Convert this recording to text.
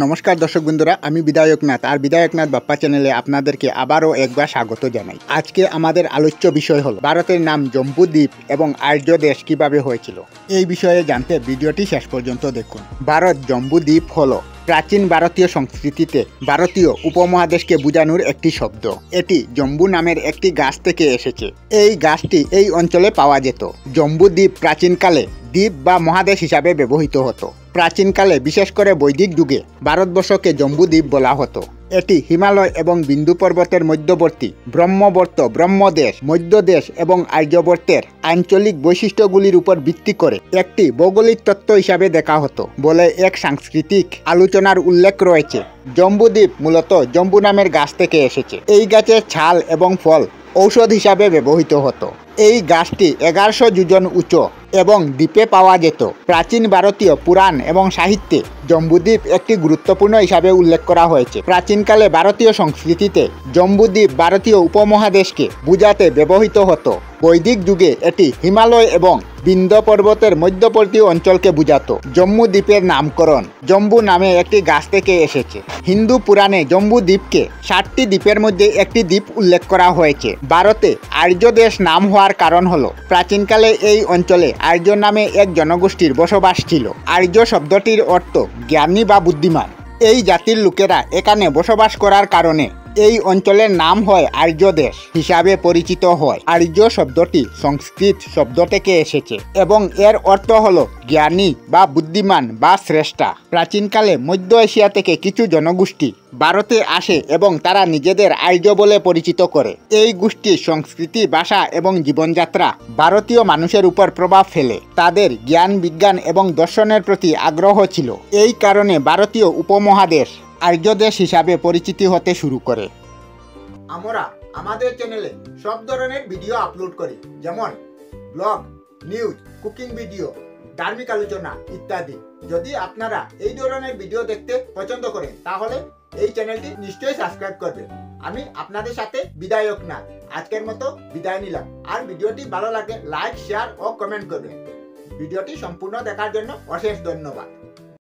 নমস্কার দর্শক বন্ধুরা, আমি বিধায়কনাথ আর বিধায়কনাথ বাপ্পা চ্যানেলে আপনাদেরকে আবারও একবার স্বাগত জানাই। আজকে আমাদের আলোচ্য বিষয় হলো ভারতের নাম জম্বুদ্বীপ এবং আর্য দেশ কিভাবে হয়েছিল। এই বিষয়ে জানতে ভিডিওটি শেষ পর্যন্ত দেখুন। ভারত জম্বুদ্বীপ হলো প্রাচীন ভারতীয় সংস্কৃতিতে ভারতীয় উপমহাদেশকে বোঝানোর একটি শব্দ। এটি জম্বু নামের একটি গাছ থেকে এসেছে। এই গাছটি এই অঞ্চলে পাওয়া যেত। জম্বুদ্বীপ প্রাচীনকালে দ্বীপ বা মহাদেশ হিসাবে ব্যবহৃত হতো। প্রাচীনকালে বিশেষ করে বৈদিক যুগে ভারতবর্ষকে জম্বুদ্বীপ বলা হতো। এটি হিমালয় এবং বিন্দু পর্বতের মধ্যবর্তী ব্রহ্মবর্ত, ব্রহ্মদেশ, মধ্যদেশ এবং আর্যবর্তের আঞ্চলিক বৈশিষ্ট্যগুলির উপর ভিত্তি করে একটি ভৌগোলিক তত্ত্ব হিসাবে দেখা হতো বলে এক সাংস্কৃতিক আলোচনার উল্লেখ রয়েছে। জম্বুদ্বীপ মূলত জম্বু নামের গাছ থেকে এসেছে। এই গাছের ছাল এবং ফল ঔষধ হিসাবে ব্যবহৃত হতো। এই গাছটি 1100 যোজন উঁচু এবং দ্বীপে পাওয়া যেত। প্রাচীন ভারতীয় পুরাণ এবং সাহিত্যে জম্বুদ্বীপ একটি গুরুত্বপূর্ণ হিসাবে উল্লেখ করা হয়েছে। প্রাচীনকালে ভারতীয় সংস্কৃতিতে জম্বুদ্বীপ ভারতীয় উপমহাদেশকে বোঝাতে ব্যবহৃত হতো। বৈদিক যুগে এটি হিমালয় এবং বিন্ধ্য পর্বতের মধ্যবর্তী অঞ্চলকে বোঝাতো। জম্মু দ্বীপের নামকরণ জম্বু নামে একটি গাছ থেকে এসেছে। হিন্দু পুরাণে জম্বু দ্বীপকে 7টি দ্বীপের মধ্যে একটি দ্বীপ উল্লেখ করা হয়েছে। ভারতে আর্য দেশ নাম হওয়ার কারণ হলো প্রাচীনকালে এই অঞ্চলে আর্য নামে এক জনগোষ্ঠীর বসবাস ছিল। আর্য শব্দটির অর্থ জ্ঞানী বা বুদ্ধিমান। এই জাতির লোকেরা এখানে বসবাস করার কারণে এই অঞ্চলের নাম হয় আর্য দেশ হিসাবে পরিচিত হয়। আর্য শব্দটি সংস্কৃত শব্দ থেকে এসেছে এবং এর অর্থ হলো জ্ঞানী বা বুদ্ধিমান বা শ্রেষ্ঠা। প্রাচীনকালে মধ্য এশিয়া থেকে কিছু জনগোষ্ঠী ভারতে আসে এবং তারা নিজেদের আর্য বলে পরিচিত করে। এই গোষ্ঠীর সংস্কৃতি, ভাষা এবং জীবনযাত্রা ভারতীয় মানুষের উপর প্রভাব ফেলে। তাদের জ্ঞান, বিজ্ঞান এবং দর্শনের প্রতি আগ্রহ ছিল। এই কারণে ভারতীয় উপমহাদেশ আর্য দেশ হিসাবে পরিচিতি হতে শুরু করে। আমরা আমাদের চ্যানেলে সব ধরনের ভিডিও আপলোড করি, যেমন ব্লগ, নিউজ, কুকিং ভিডিও, ধার্মিক আলোচনা ইত্যাদি। যদি আপনারা এই ধরনের ভিডিও দেখতে পছন্দ করেন তাহলে এই চ্যানেলটি নিশ্চয়ই সাবস্ক্রাইব করবেন। আমি আপনাদের সাথে বিধায়কনাথ আজকের মতো বিদায় নিলাম। আর ভিডিওটি ভালো লাগে লাইক, শেয়ার ও কমেন্ট করবেন। ভিডিওটি সম্পূর্ণ দেখার জন্য অশেষ ধন্যবাদ।